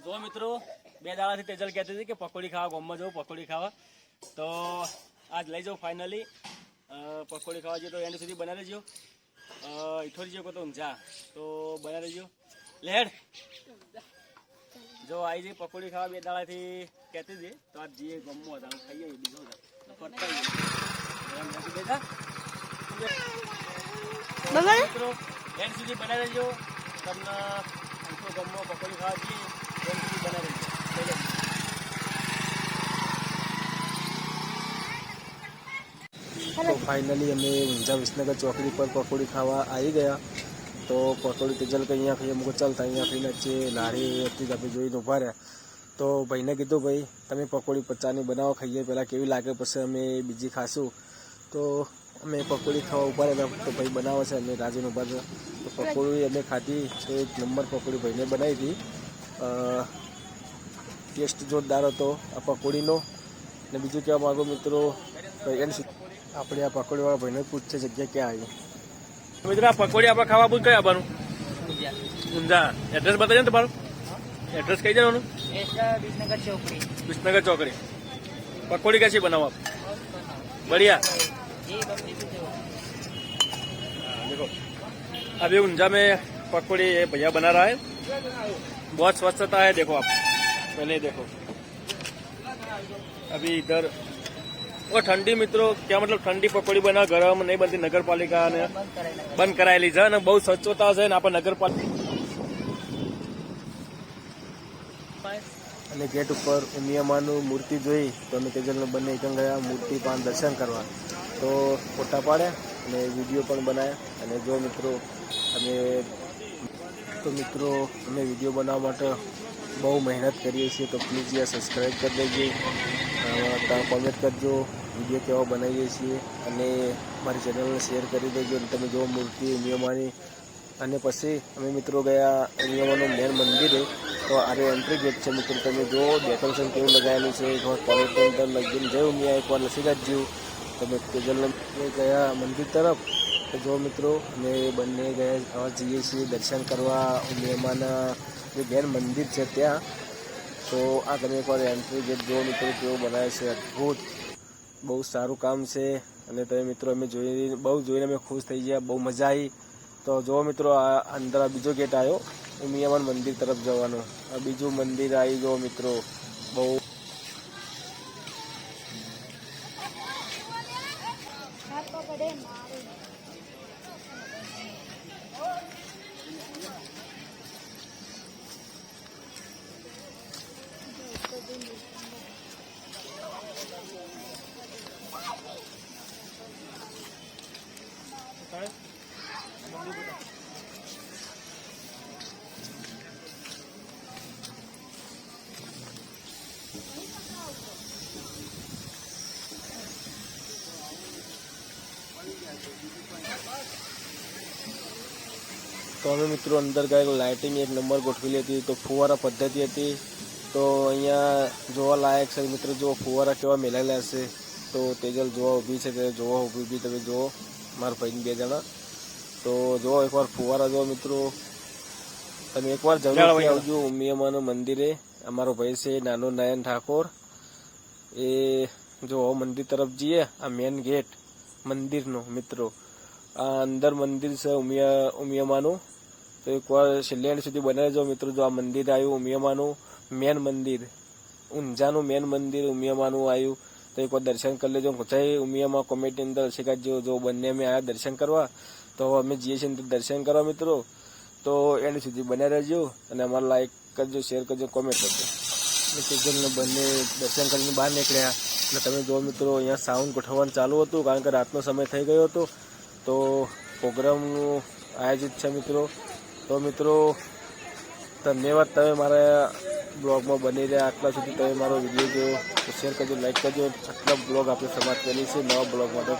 જો મિત્રો, 2 દાડાથી તેજલ કહેતી હતી કે પકોડી ખાવા ગામમાં જવું, પકોડી ખાવા. તો આજ લઈ જાઉં ફાઇનલી. પકોડી ખાવા જઈએ તો એન્ડ સુધી બનાવી લેજો. ઇઠોરી જેવો તો ઊંઝા તો બનાવી લેજો. લેડ જો આવી જઈ પકોડી ખાવા 2 દાડાથી કહેતી હતી. તો આજ જઈએ ગામમાં હતા ખાઈએ બીજું મિત્રો એન્ડ સુધી બનાવી લેજો. તમને ગામમાં પકોડી ખાવા જઈએ એન્ડ સુધી બનાવી લેજો. તો ફાઇનલી અમે ઊંઝા વિસનગર ચોકડી પર પકોડી ખાવા આવી ગયા. તો પકોડી તેજલ કે અહીંયા ખાઈએ મુકો ચાલતા અહીંયા ખાઈને જે લારી હતી આપણે જોઈને ઊભા રહ્યા. તો ભાઈને કીધું ભાઈ તમે પકોડી 50ની બનાવો ખાઈએ પહેલાં કેવી લાગે પછી અમે બીજી ખાશું. તો અમે પકોડી ખાવા ઊભા રહ્યા તો ભાઈ બનાવે છે અમે રાજુને ઊભા હતા. તો પકોડી અમે ખાધી તો 1 નંબર પકોડી ભાઈને બનાવી હતી. ટેસ્ટ જોરદાર હતો આ પકોડીનો. અને બીજું કહેવા માગો મિત્રો ભાઈ આપણે આ પકોડીવાળા ભાઈને પૂછશે જગ્યા ક્યાં આવી. મિત્રો આ પકોડી આપણે ખાવા પૂછ કઈ આવવાનું? ઊંઝા. એડ્રેસ બતાવજો ને તમારું. એડ્રેસ કહી જવાનું. વિસનગર ચોકડી. पकौड़ी कैसी बनाओ आप? बढ़िया। देखो अभी ऊंझा में पकौड़ी भैया बना रहा है, बहुत स्वच्छता है। देखो आप पहले देखो। अभी इधर वो ठंडी मित्रों क्या मतलब ठंडी पकौड़ी बना गरम नहीं बनती, नगर पालिका ने बंद करायेली છે અને બહુ સ્વચ્છતા છે ને આપણે નગરપાલિકા અને ગેટ ઉપર ઉમિયામાનું મૂર્તિ જોઈ તો અમે તેજલને બંને એકમ ગયા મૂર્તિ પાન દર્શન કરવા. તો ફોટા પાડ્યા અને વિડીયો પણ બનાવ્યા. અને જો મિત્રો અમે વિડીયો બનાવવા માટે બહુ મહેનત કરીએ છીએ. તો પ્લીઝ યાર સબસ્ક્રાઈબ કરી દેજો, કોમેન્ટ કરજો વિડીયો કેવો બનાવીએ છીએ અને મારી ચેનલને શેર કરી દેજો. અને તમે જો મૂર્તિ ઉમિયામાની. અને પછી અમે મિત્રો ગયા ઉમિયામાનું મેન મંદિરે. તો આ એન્ટ્રી ગેટ છે મિત્રો, તમે જો ડેકોરેશન કેવું લગાવેલું છે. એક વાર કોલેજની અંદર લગીને જઈ ઉમિયા એકવાર લસી ગાજ્યું. તમે તેજલને ગયા મંદિર તરફ. તો જો મિત્રો અમે બંને ગયા જઈએ છીએ દર્શન કરવા ઉમિયામાના જે મેન મંદિર છે ત્યાં. તો આ તમે એકવાર એન્ટ્રી ગેટ જો મિત્રો કેવો બનાવે છે, અદ્ભુત, બહુ સારું કામ છે. અને તમે મિત્રો અમે જોઈને અમે ખુશ થઈ ગયા, બહુ મજા આવી. તો જો મિત્રો આ અંદર આ બીજો ગેટ આવ્યો ઉમિયામાન મંદિર તરફ જવાનું. આ બીજું મંદિર આવી ગયો મિત્રો, બહુ તો અમે મિત્રો અંદર ગયા. લાઇટિંગ એક નંબર ગોઠવેલી હતી. તો ફુવારા પદ્ધતિ હતી. તો અહીંયા જોવા લાયક છે મિત્રો. જો ફુવારા કેવા મેલાયેલા હશે. તો તેજલ જોવા ઊભી છે, તે જોવા ઊભી તમે જુઓ, મારા ભાઈને 2 જણા. તો જો એકવાર ફુવારા જો મિત્રો, તમે એકવાર જરૂર આવજો ઉમિયામાનું મંદિરે. અમારો ભાઈ છે નાનો નયન ઠાકોર. એ જો મંદિર તરફ જઈએ, આ મેન ગેટ મંદિરનો મિત્રો, આ અંદર મંદિર છે ઉમિયામાનું. તો એકવાર છેલ્લે એન્ડ સુધી બનાવી જાઓ મિત્રો. જો આ મંદિર આવ્યું ઉમિયામાનું મેન મંદિર, ઊંઝાનું મેન મંદિર ઉમિયામાનું આવ્યું. તો એકવાર દર્શન કરી લેજો. જય ઉમિયામાં કોમેન્ટની અંદર શીખાજો. જો બંને અમે આવ્યા દર્શન કરવા, તો અમે જઈએ છીએ દર્શન કરવા મિત્રો. તો એન્ડ સુધી બન્યા રહેજો અને અમારા લાઈક કરજો, શેર કરજો, કોમેન્ટ કરજો. તેજલને બંને દર્શન કરીને બહાર નીકળ્યા. અને તમે જો મિત્રો અહીંયા સાઉન્ડ ગોઠવવાનું ચાલુ હતું, કારણ કે રાતનો સમય થઈ ગયો હતો. તો પ્રોગ્રામનું આયોજિત છે મિત્રો. તો મિત્રો ધન્યવાદ, તમે મારા બ્લોગમાં બની રહ્યા આટલા સુધી. તમે મારો વિડીયો જો શેર કરજો, લાઈક કરજો. આટલા બ્લોગ આપણે સમાપ્ત કરીએ છીએ. નવા બ્લોગ માટે